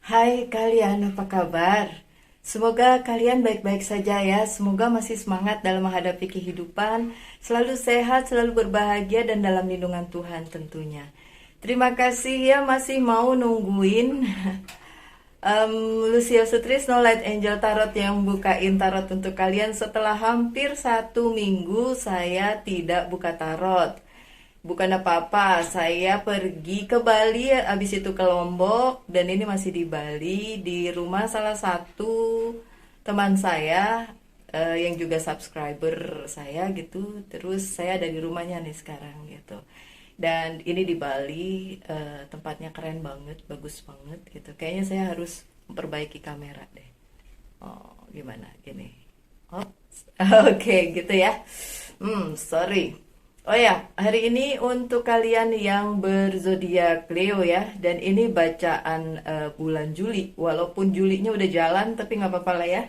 Hai kalian, apa kabar? Semoga kalian baik-baik saja ya. Semoga masih semangat dalam menghadapi kehidupan, selalu sehat, selalu berbahagia dan dalam lindungan Tuhan tentunya. Terima kasih ya masih mau nungguin Lucio Sutrisno Light Angel Tarot yang bukain tarot untuk kalian setelah hampir 1 minggu saya tidak buka tarot. Bukan apa-apa, saya pergi ke Bali, habis itu ke Lombok, dan ini masih di Bali, di rumah salah satu teman saya yang juga subscriber saya gitu. Terus saya ada di rumahnya nih sekarang gitu. Dan ini di Bali, tempatnya keren banget, bagus banget gitu. Kayaknya saya harus memperbaiki kamera deh. Oh, gimana? Gini. Oh, oke gitu ya. Sorry. Oh ya, hari ini untuk kalian yang berzodiak Leo ya, dan ini bacaan bulan Juli. Walaupun Julinya udah jalan, tapi nggak apa-apa lah ya.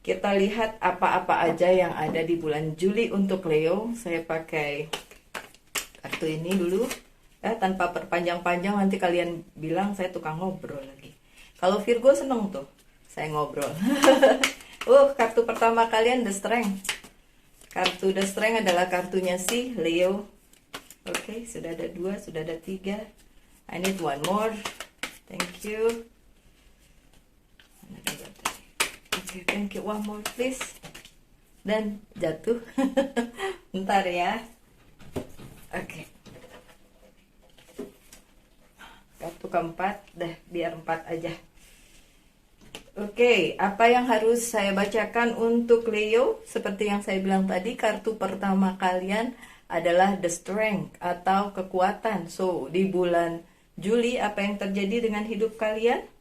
Kita lihat apa-apa aja yang ada di bulan Juli untuk Leo. Saya pakai kartu ini dulu, ya tanpa perpanjang-panjang nanti kalian bilang saya tukang ngobrol lagi. Kalau Virgo seneng tuh, saya ngobrol. Kartu pertama kalian The Strength. Kartu The Strength adalah kartunya si Leo. Oke, sudah ada 2, sudah ada 3. I need one more. Thank you. Oke, thank you. One more please. Dan jatuh. Bentar ya. Oke. Kartu keempat, dah biar 4 aja. Oke, apa yang harus saya bacakan untuk Leo? Seperti yang saya bilang tadi, kartu pertama kalian adalah The Strength atau kekuatan. So, di bulan Juli, apa yang terjadi dengan hidup kalian?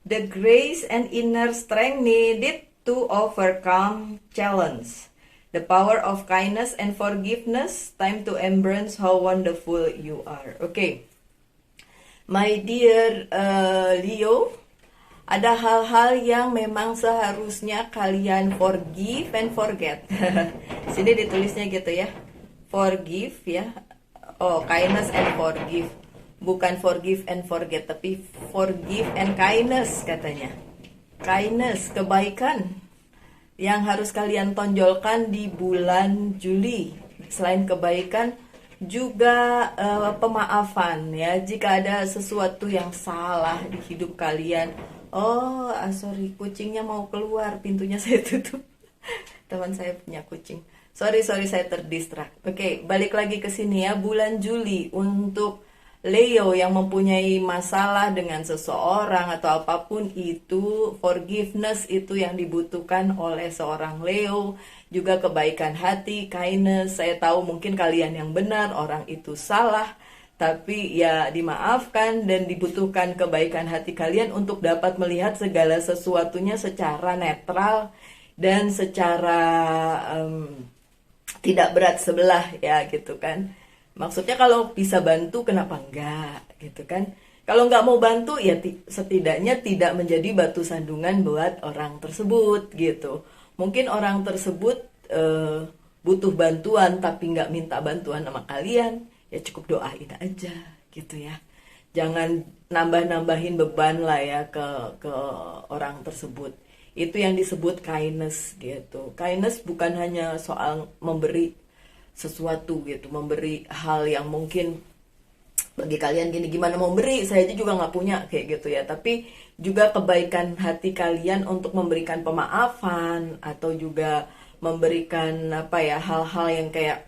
The grace and inner strength needed to overcome challenge. The power of kindness and forgiveness, time to embrace how wonderful you are. Oke, my dear Leo, ada hal-hal yang memang seharusnya kalian forgive and forget. Sini ditulisnya gitu ya. Forgive ya. Oh, kindness and forgive. Bukan forgive and forget, tapi forgive and kindness katanya. Kindness, kebaikan yang harus kalian tonjolkan di bulan Juli. Selain kebaikan, juga pemaafan ya. Jika ada sesuatu yang salah di hidup kalian, sorry, kucingnya mau keluar, pintunya saya tutup. Teman saya punya kucing. Sorry, saya terdistrak. Oke, balik lagi ke sini ya. Bulan Juli untuk Leo yang mempunyai masalah dengan seseorang atau apapun itu, forgiveness itu yang dibutuhkan oleh seorang Leo. Juga kebaikan hati, kindness. Saya tahu mungkin kalian yang benar, orang itu salah, tapi ya dimaafkan dan dibutuhkan kebaikan hati kalian untuk dapat melihat segala sesuatunya secara netral dan secara tidak berat sebelah ya gitu kan. Maksudnya kalau bisa bantu kenapa enggak gitu kan. Kalau nggak mau bantu ya setidaknya tidak menjadi batu sandungan buat orang tersebut gitu. Mungkin orang tersebut butuh bantuan tapi nggak minta bantuan sama kalian, ya cukup doain aja gitu ya. Jangan nambah-nambahin beban lah ya ke orang tersebut. Itu yang disebut kindness gitu. Kindness bukan hanya soal memberi sesuatu gitu, memberi hal yang mungkin bagi kalian gini, gimana mau beri, saya aja juga nggak punya kayak gitu ya. Tapi juga kebaikan hati kalian untuk memberikan pemaafan atau juga memberikan apa ya, hal-hal yang kayak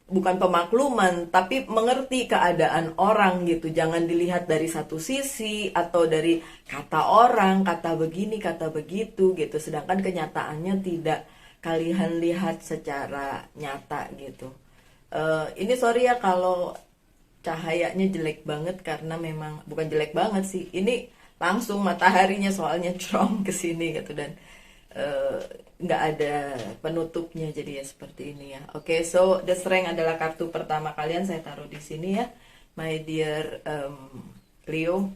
bukan pemakluman tapi mengerti keadaan orang gitu. Jangan dilihat dari satu sisi atau dari kata orang, kata begini, kata begitu gitu, sedangkan kenyataannya tidak kalian lihat secara nyata gitu. Ini sorry ya kalau cahayanya jelek banget, karena memang bukan jelek banget sih, ini langsung mataharinya soalnya strong ke sini gitu, dan nggak ada penutupnya, jadi ya seperti ini ya. Oke, so The Strength adalah kartu pertama kalian, saya taruh di sini ya, my dear Leo.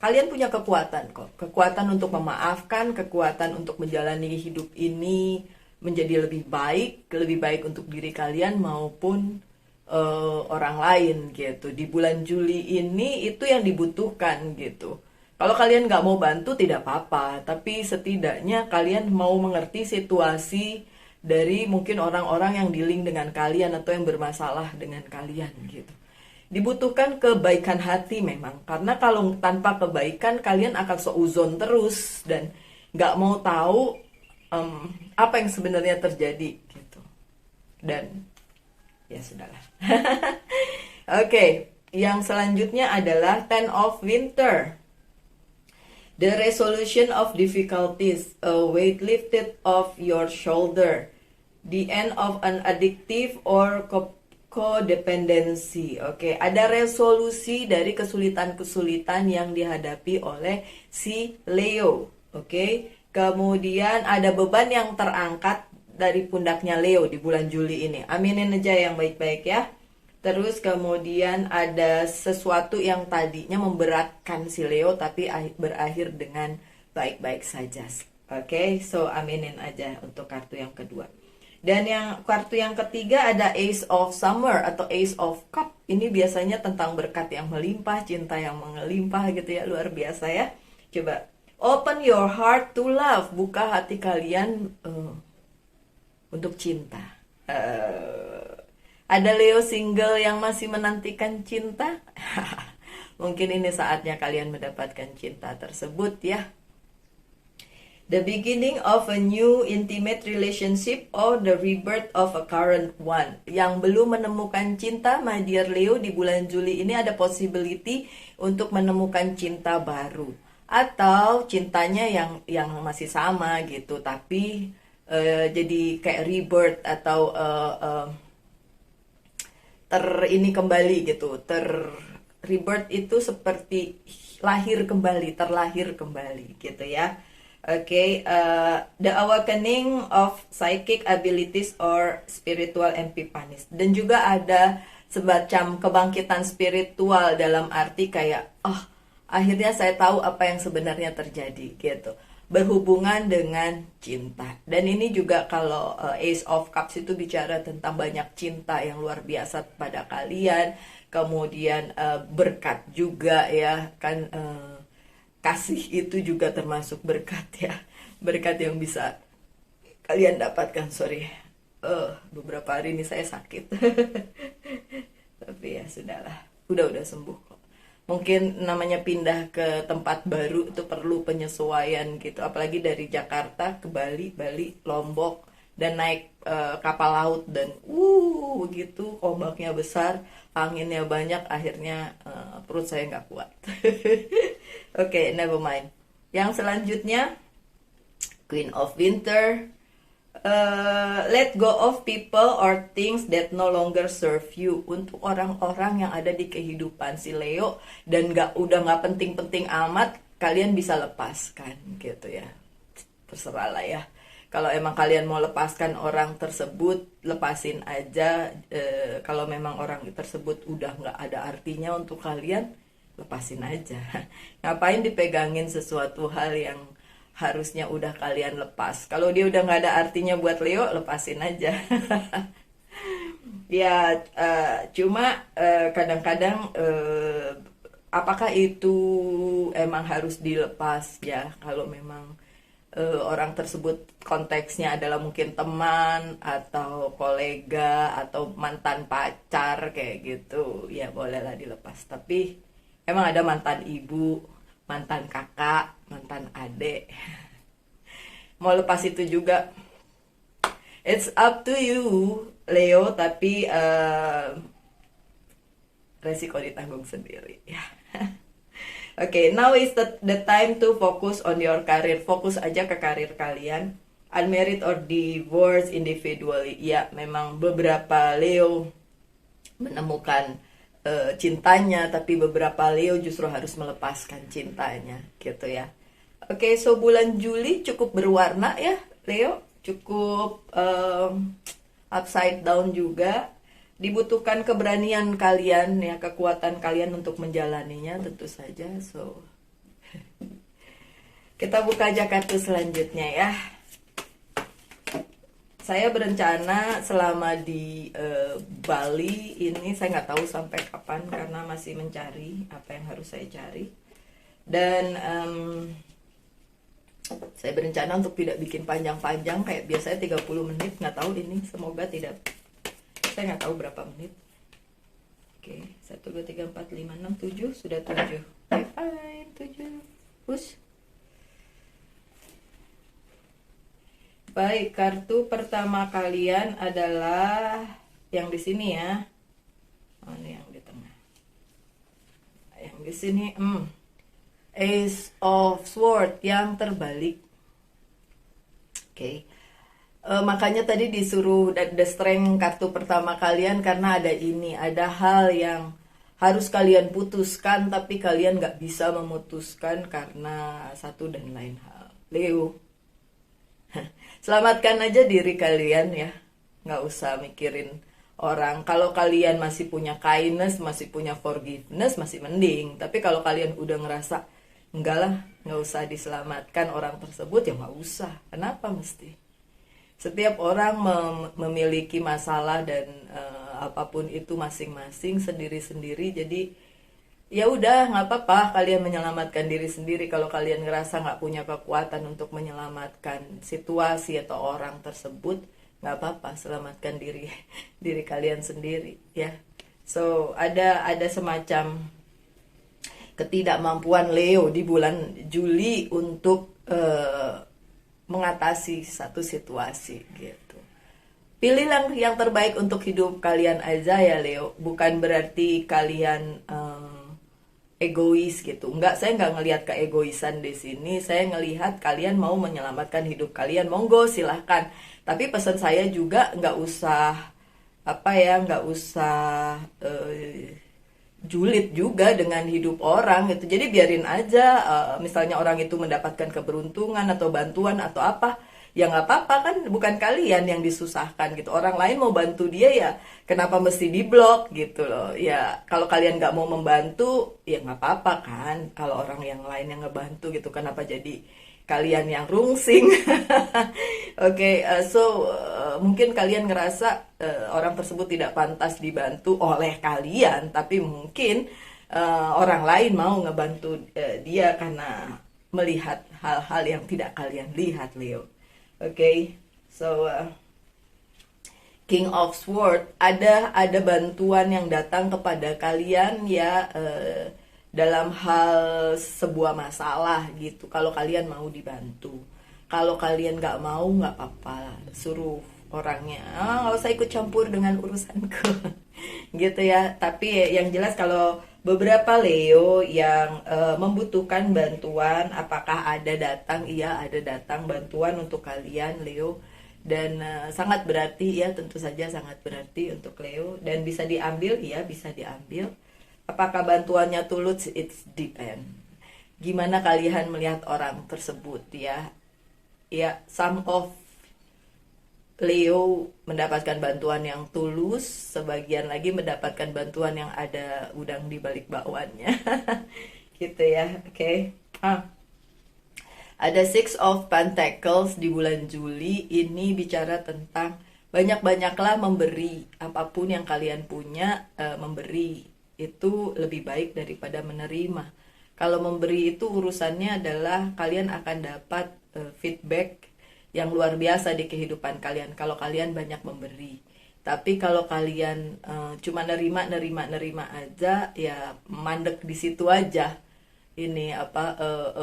Kalian punya kekuatan kok, kekuatan untuk memaafkan, kekuatan untuk menjalani hidup ini menjadi lebih baik untuk diri kalian maupun orang lain gitu. Di bulan Juli ini itu yang dibutuhkan gitu. Kalau kalian nggak mau bantu tidak apa-apa, tapi setidaknya kalian mau mengerti situasi dari mungkin orang-orang yang dealing dengan kalian atau yang bermasalah dengan kalian gitu. Dibutuhkan kebaikan hati memang, karena kalau tanpa kebaikan kalian akan seuzon terus dan nggak mau tahu apa yang sebenarnya terjadi gitu. Dan ya sudahlah. Oke, yang selanjutnya adalah Ten of Winter. The resolution of difficulties, a weight lifted off your shoulder. The end of an addictive or codependency. Oke, ada resolusi dari kesulitan-kesulitan yang dihadapi oleh si Leo. Oke, kemudian ada beban yang terangkat dari pundaknya Leo di bulan Juli ini. Aminin aja yang baik-baik ya. Terus kemudian ada sesuatu yang tadinya memberatkan si Leo tapi berakhir dengan baik-baik saja. Oke, so aminin aja untuk kartu yang kedua. Dan yang kartu yang ketiga ada Ace of Summer atau Ace of Cup. Ini biasanya tentang berkat yang melimpah, cinta yang melimpah gitu ya, luar biasa ya. Coba open your heart to love, buka hati kalian untuk cinta. Ada Leo single yang masih menantikan cinta? Mungkin ini saatnya kalian mendapatkan cinta tersebut ya. The beginning of a new intimate relationship or the rebirth of a current one. Yang belum menemukan cinta, my dear Leo, di bulan Juli ini ada possibility untuk menemukan cinta baru. Atau cintanya yang masih sama gitu, tapi jadi kayak rebirth atau ini kembali gitu. Rebirth itu seperti lahir kembali, terlahir kembali gitu ya. Oke, the awakening of psychic abilities or spiritual epiphanies. Dan juga ada semacam kebangkitan spiritual dalam arti kayak akhirnya saya tahu apa yang sebenarnya terjadi gitu. Berhubungan dengan cinta. Dan ini juga kalau Ace of Cups itu bicara tentang banyak cinta yang luar biasa pada kalian. Kemudian berkat juga ya kan, kasih itu juga termasuk berkat ya. Berkat yang bisa kalian dapatkan. Beberapa hari ini saya sakit. Tapi ya sudahlah, udah sembuh kok. Mungkin namanya pindah ke tempat baru itu perlu penyesuaian gitu, apalagi dari Jakarta ke Bali, Lombok, dan naik kapal laut dan begitu ombaknya besar, anginnya banyak, akhirnya perut saya nggak kuat. Oke, never mind. Yang selanjutnya Queen of Winter. Let go of people or things that no longer serve you. Untuk orang-orang yang ada di kehidupan si Leo dan udah nggak penting-penting amat, kalian bisa lepaskan gitu ya. Terserah lah ya. Kalau emang kalian mau lepaskan orang tersebut, lepasin aja. Kalau memang orang tersebut udah nggak ada artinya untuk kalian, lepasin aja. Ngapain dipegangin sesuatu hal yang harusnya udah kalian lepas. Kalau dia udah nggak ada artinya buat Leo, lepasin aja. Ya, cuma kadang-kadang apakah itu emang harus dilepas ya? Kalau memang orang tersebut konteksnya adalah mungkin teman atau kolega atau mantan pacar kayak gitu, ya bolehlah dilepas. Tapi emang ada mantan ibu, mantan kakak, mantan adik. Mau lepas itu juga, it's up to you Leo, tapi resiko ditanggung sendiri ya. Oke, now is the time to focus on your career. Fokus aja ke karir kalian. Unmarried or divorced individually. Ya, memang beberapa Leo menemukan cintanya, tapi beberapa Leo justru harus melepaskan cintanya gitu ya. Oke, so bulan Juli cukup berwarna ya Leo, cukup upside down juga. Dibutuhkan keberanian kalian ya, kekuatan kalian untuk menjalaninya tentu saja. So kita buka aja kartu selanjutnya ya. Saya berencana selama di Bali ini, saya nggak tahu sampai kapan karena masih mencari apa yang harus saya cari. Dan saya berencana untuk tidak bikin panjang-panjang kayak biasanya 30 menit. Nggak tahu ini, semoga tidak. Saya nggak tahu berapa menit. Oke, 1, 2, 3, 4, 5, 6, 7. Sudah 7. Oke, fine, 7. Push. Baik, kartu pertama kalian adalah yang di sini ya. Oh, ini yang di tengah. Yang di sini, Ace of Swords yang terbalik. Oke. Makanya tadi disuruh the strength kartu pertama kalian karena ada ini, ada hal yang harus kalian putuskan tapi kalian nggak bisa memutuskan karena satu dan lain hal. Leo. Selamatkan aja diri kalian ya, nggak usah mikirin orang. Kalau kalian masih punya kindness, masih punya forgiveness, masih mending. Tapi kalau kalian udah ngerasa enggak lah, nggak usah diselamatkan orang tersebut, ya nggak usah. Kenapa mesti? Setiap orang memiliki masalah dan apapun itu masing-masing, sendiri-sendiri. Jadi ya udah, nggak apa-apa kalian menyelamatkan diri sendiri. Kalau kalian ngerasa nggak punya kekuatan untuk menyelamatkan situasi atau orang tersebut, nggak apa-apa, selamatkan diri kalian sendiri ya. So ada semacam ketidakmampuan Leo di bulan Juli untuk mengatasi satu situasi gitu. Pilihlah yang terbaik untuk hidup kalian aja ya Leo. Bukan berarti kalian egois gitu. Saya nggak ngelihat keegoisan di sini. Saya ngelihat kalian mau menyelamatkan hidup kalian. Monggo silahkan. Tapi pesan saya juga nggak usah nggak usah julid juga dengan hidup orang gitu. Jadi biarin aja. Misalnya orang itu mendapatkan keberuntungan atau bantuan atau apa. Ya nggak apa-apa kan, bukan kalian yang disusahkan gitu. Orang lain mau bantu dia ya kenapa mesti diblok gitu loh. Ya kalau kalian nggak mau membantu ya nggak apa-apa kan. Kalau orang yang lain yang ngebantu gitu, kenapa jadi kalian yang rungsing. Oke, mungkin kalian ngerasa orang tersebut tidak pantas dibantu oleh kalian, tapi mungkin orang lain mau ngebantu dia karena melihat hal-hal yang tidak kalian lihat Leo. Oke, King of Swords, ada bantuan yang datang kepada kalian ya dalam hal sebuah masalah gitu. Kalau kalian mau dibantu, kalau kalian nggak mau nggak apa-apa, suruh orangnya nggak usah ikut campur dengan urusanku gitu ya. Tapi yang jelas kalau beberapa Leo yang membutuhkan bantuan, apakah ada datang? Iya, ada datang bantuan untuk kalian Leo. Dan sangat berarti ya, tentu saja sangat berarti untuk Leo. Dan bisa diambil, ya bisa diambil. Apakah bantuannya tulus? It depend. Gimana kalian melihat orang tersebut ya. Ya, some of Leo mendapatkan bantuan yang tulus, sebagian lagi mendapatkan bantuan yang ada udang di balik bakwannya. Gitu ya, oke. Ada Six of Pentacles di bulan Juli, ini bicara tentang banyak-banyaklah memberi. Apapun yang kalian punya, memberi itu lebih baik daripada menerima. Kalau memberi itu urusannya adalah kalian akan dapat feedback yang luar biasa di kehidupan kalian kalau kalian banyak memberi. Tapi kalau kalian cuma nerima aja, ya mandek di situ aja. Ini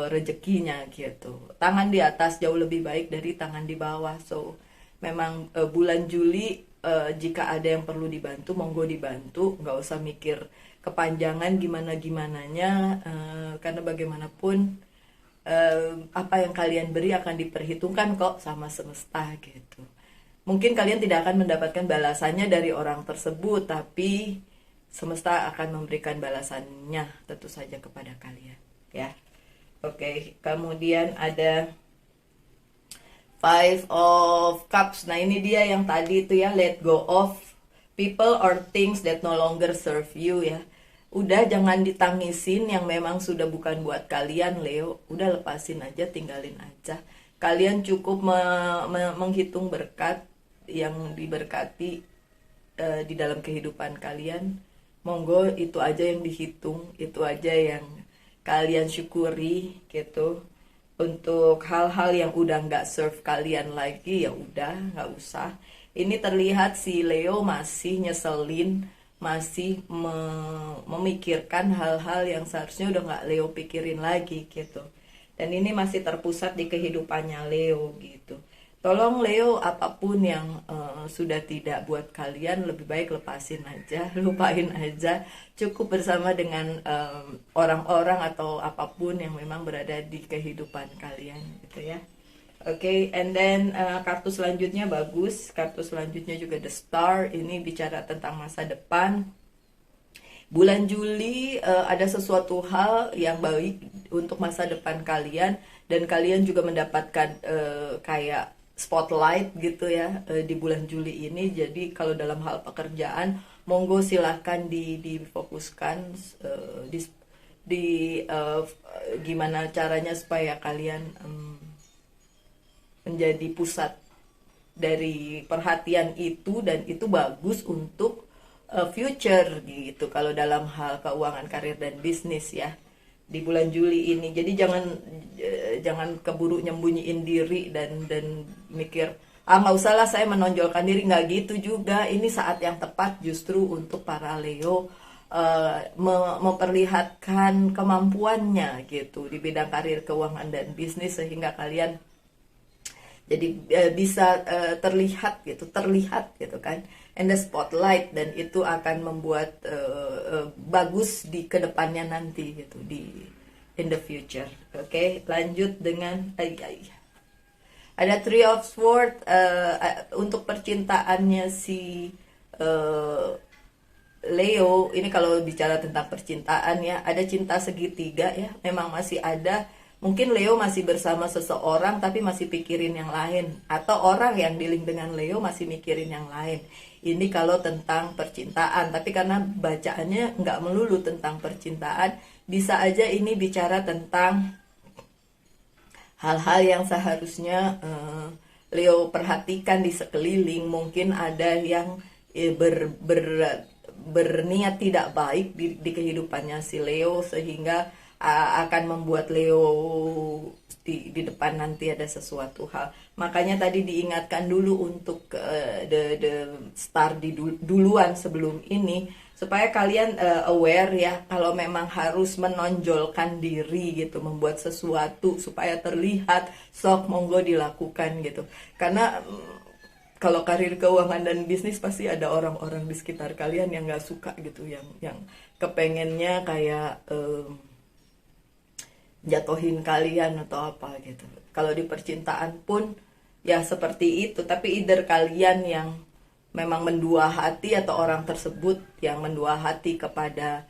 rezekinya gitu. Tangan di atas jauh lebih baik dari tangan di bawah. So memang bulan Juli jika ada yang perlu dibantu, monggo dibantu. Nggak usah mikir kepanjangan gimananya, karena bagaimanapun apa yang kalian beri akan diperhitungkan kok sama semesta gitu. Mungkin kalian tidak akan mendapatkan balasannya dari orang tersebut, tapi semesta akan memberikan balasannya tentu saja kepada kalian ya. Oke, kemudian ada Five of Cups. Nah ini dia yang tadi itu ya, let go of people or things that no longer serve you ya. Udah jangan ditangisin yang memang sudah bukan buat kalian Leo. Udah lepasin aja, tinggalin aja. Kalian cukup menghitung berkat yang diberkati di dalam kehidupan kalian. Monggo itu aja yang dihitung, itu aja yang kalian syukuri gitu. Untuk hal-hal yang udah nggak serve kalian lagi, ya udah nggak usah. Ini terlihat si Leo masih nyeselin, masih memikirkan hal-hal yang seharusnya udah nggak Leo pikirin lagi gitu. Dan ini masih terpusat di kehidupannya Leo gitu. Tolong Leo, apapun yang sudah tidak buat kalian, lebih baik lepasin aja, lupain aja. Cukup bersama dengan orang-orang atau apapun yang memang berada di kehidupan kalian gitu ya. Oke, and then kartu selanjutnya bagus. Kartu selanjutnya juga The Star. Ini bicara tentang masa depan. Bulan Juli ada sesuatu hal yang baik untuk masa depan kalian, dan kalian juga mendapatkan kayak spotlight gitu ya di bulan Juli ini. Jadi kalau dalam hal pekerjaan, monggo silahkan difokuskan gimana caranya supaya kalian menjadi pusat dari perhatian itu, dan itu bagus untuk future gitu kalau dalam hal keuangan, karir dan bisnis ya di bulan Juli ini. Jadi jangan keburu nyembunyiin diri dan mikir nggak usah lah saya menonjolkan diri, nggak gitu juga. Ini saat yang tepat justru untuk para Leo memperlihatkan kemampuannya gitu di bidang karir, keuangan dan bisnis, sehingga kalian jadi bisa terlihat gitu kan, and the spotlight, dan itu akan membuat bagus di kedepannya nanti gitu, in the future. Oke, lanjut dengan ada Three of Swords. Untuk percintaannya si Leo ini, kalau bicara tentang percintaan ya, ada cinta segitiga ya, memang masih ada. Mungkin Leo masih bersama seseorang tapi masih pikirin yang lain, atau orang yang dealing dengan Leo masih mikirin yang lain. Ini kalau tentang percintaan, tapi karena bacaannya nggak melulu tentang percintaan, bisa aja ini bicara tentang hal-hal yang seharusnya Leo perhatikan di sekeliling. Mungkin ada yang berniat tidak baik di kehidupannya si Leo, sehingga akan membuat Leo di depan nanti ada sesuatu hal. Makanya tadi diingatkan dulu untuk the star duluan sebelum ini, supaya kalian aware ya, kalau memang harus menonjolkan diri gitu, membuat sesuatu supaya terlihat, sok monggo dilakukan gitu. Karena kalau karir, keuangan dan bisnis pasti ada orang-orang di sekitar kalian yang nggak suka gitu, yang kepengennya kayak jatuhin kalian atau apa gitu. Kalau di percintaan pun ya seperti itu, tapi either kalian yang memang mendua hati atau orang tersebut yang mendua hati kepada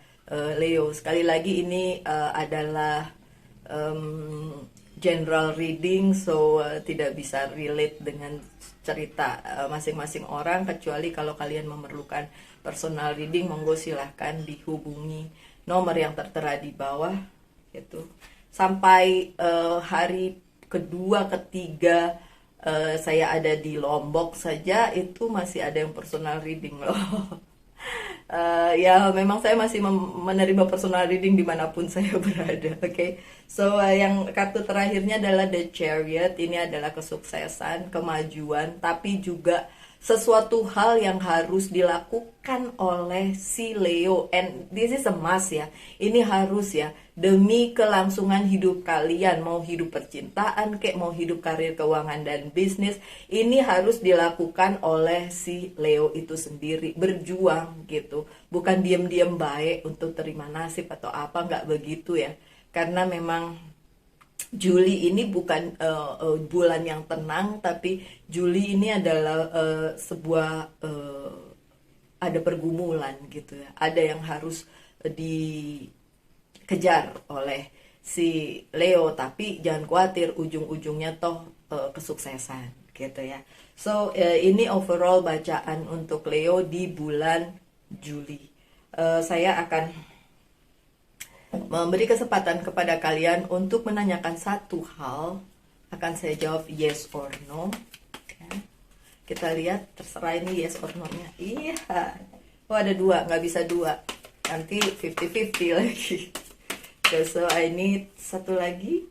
Leo. Sekali lagi ini adalah general reading, so tidak bisa relate dengan cerita masing-masing orang, kecuali kalau kalian memerlukan personal reading, monggo silahkan dihubungi nomor yang tertera di bawah gitu. Sampai hari kedua, ketiga saya ada di Lombok saja, itu masih ada yang personal reading loh. Ya memang saya masih menerima personal reading dimanapun saya berada. Oke. So yang kartu terakhirnya adalah The Chariot. Ini adalah kesuksesan, kemajuan, tapi juga sesuatu hal yang harus dilakukan oleh si Leo, and this is a must ya. Ini harus ya, demi kelangsungan hidup kalian, mau hidup percintaan kek, mau hidup karir, keuangan dan bisnis, ini harus dilakukan oleh si Leo itu sendiri, berjuang gitu, bukan diam-diam baik untuk terima nasib atau apa, nggak begitu ya. Karena memang Juli ini bukan bulan yang tenang, tapi Juli ini adalah sebuah ada pergumulan gitu ya. Ada yang harus dikejar oleh si Leo, tapi jangan khawatir, ujung-ujungnya toh kesuksesan gitu ya. So ini overall bacaan untuk Leo di bulan Juli. Saya akan memberi kesempatan kepada kalian untuk menanyakan satu hal, akan saya jawab yes or no. Kita lihat, terserah ini yes or no-nya. Iya. Oh, ada 2, nggak bisa 2. Nanti 50-50 lagi. Okay, so I need satu lagi.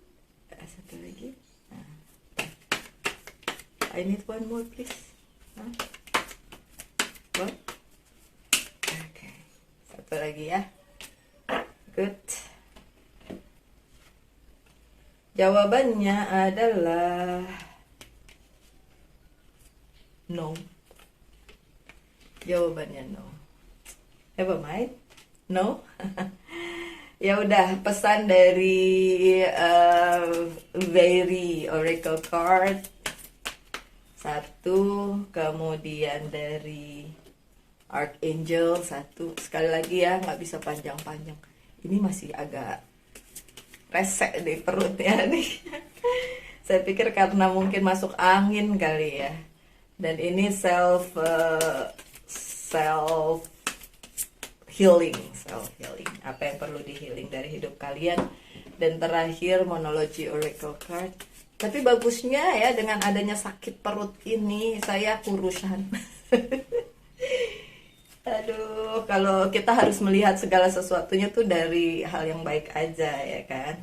Nah, I need one more, please. Huh? What? Okay, satu lagi ya. Good. Jawabannya adalah no. Jawabannya no. Never mind. No. Ya udah, pesan dari Very Oracle Card 1, kemudian dari Archangel 1. Sekali lagi ya, nggak bisa panjang-panjang. Ini masih agak resek di perutnya nih. Saya pikir karena mungkin masuk angin kali ya. Dan ini self healing, apa yang perlu di healing dari hidup kalian. Dan terakhir monologi Oracle Card. Tapi bagusnya ya, dengan adanya sakit perut ini saya kurusan. Aduh, kalau kita harus melihat segala sesuatunya tuh dari hal yang baik aja ya kan.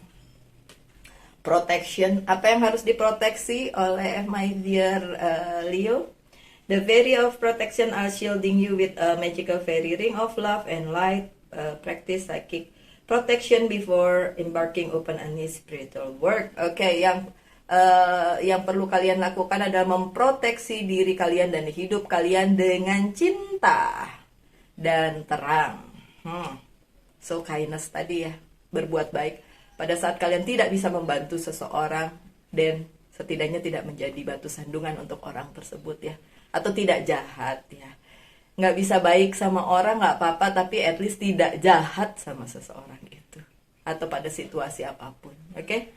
Protection, apa yang harus diproteksi oleh my dear Leo? The fairy of protection are shielding you with a magical fairy ring of love and light. Practice psychic protection before embarking upon any spiritual work. Oke, yang perlu kalian lakukan adalah memproteksi diri kalian dan hidup kalian dengan cinta dan terang. So kindness tadi ya, berbuat baik pada saat kalian tidak bisa membantu seseorang dan setidaknya tidak menjadi batu sandungan untuk orang tersebut ya, atau tidak jahat ya. Nggak bisa baik sama orang nggak apa-apa, tapi at least tidak jahat sama seseorang itu atau pada situasi apapun. Oke?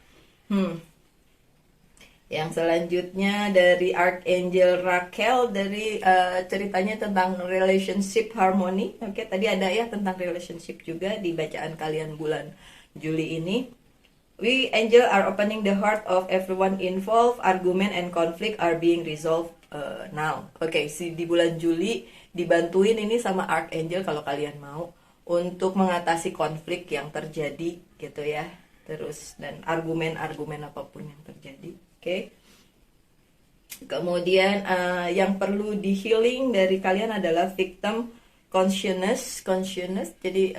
Yang selanjutnya dari Archangel Raquel, dari ceritanya tentang relationship harmony. Oke, tadi ada ya tentang relationship juga di bacaan kalian bulan Juli ini. We angel are opening the heart of everyone involved. Argument and conflict are being resolved now. Oke, di bulan Juli dibantuin ini sama Archangel kalau kalian mau untuk mengatasi konflik yang terjadi gitu ya. Terus dan argumen-argumen apapun yang terjadi. Oke. Kemudian yang perlu di healing dari kalian adalah victim consciousness. Jadi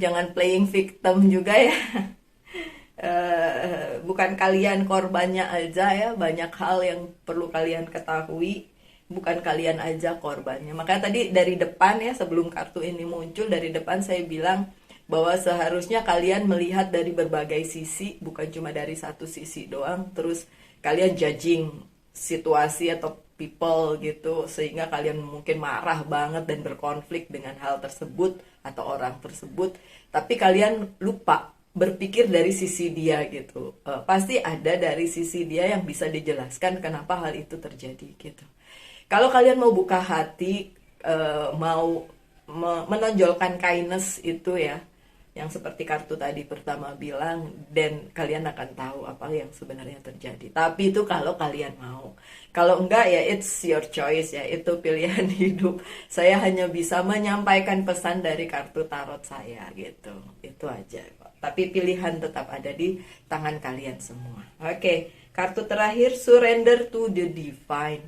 jangan playing victim juga ya. Bukan kalian korbannya aja ya, banyak hal yang perlu kalian ketahui, bukan kalian aja korbannya. Makanya tadi dari depan ya, sebelum kartu ini muncul, dari depan saya bilang bahwa seharusnya kalian melihat dari berbagai sisi, bukan cuma dari satu sisi doang, terus kalian judging situasi atau people gitu, sehingga kalian mungkin marah banget dan berkonflik dengan hal tersebut atau orang tersebut, tapi kalian lupa berpikir dari sisi dia gitu. Pasti ada dari sisi dia yang bisa dijelaskan kenapa hal itu terjadi gitu. Kalau kalian mau buka hati, mau menonjolkan kindness itu ya, yang seperti kartu tadi pertama bilang, dan kalian akan tahu apa yang sebenarnya terjadi. Tapi itu kalau kalian mau. Kalau enggak ya it's your choice ya, itu pilihan hidup. Saya hanya bisa menyampaikan pesan dari kartu tarot saya gitu. Itu aja kok. Tapi pilihan tetap ada di tangan kalian semua. Oke, kartu terakhir, surrender to the divine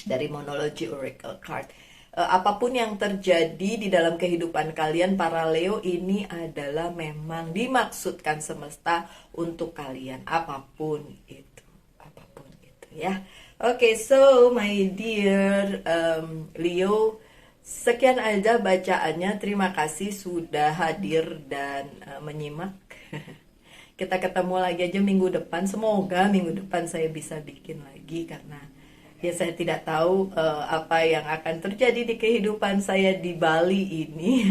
dari monologi Oracle Card. Apapun yang terjadi di dalam kehidupan kalian para Leo, ini adalah memang dimaksudkan semesta untuk kalian, apapun itu ya. Oke, so my dear Leo, sekian aja bacaannya. Terima kasih sudah hadir dan menyimak. Kita ketemu lagi aja minggu depan. Semoga minggu depan saya bisa bikin lagi, karena ya saya tidak tahu apa yang akan terjadi di kehidupan saya di Bali ini.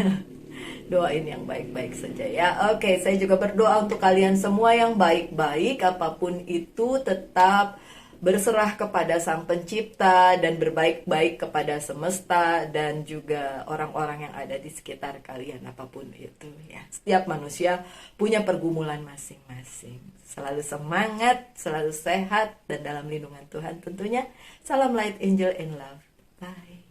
Doain yang baik-baik saja ya. Oke, saya juga berdoa untuk kalian semua yang baik-baik, apapun itu tetap berserah kepada Sang Pencipta dan berbaik-baik kepada semesta dan juga orang-orang yang ada di sekitar kalian, apapun itu ya. Setiap manusia punya pergumulan masing-masing. Selalu semangat, selalu sehat, dan dalam lindungan Tuhan tentunya. Salam Light Angel and Love. Bye.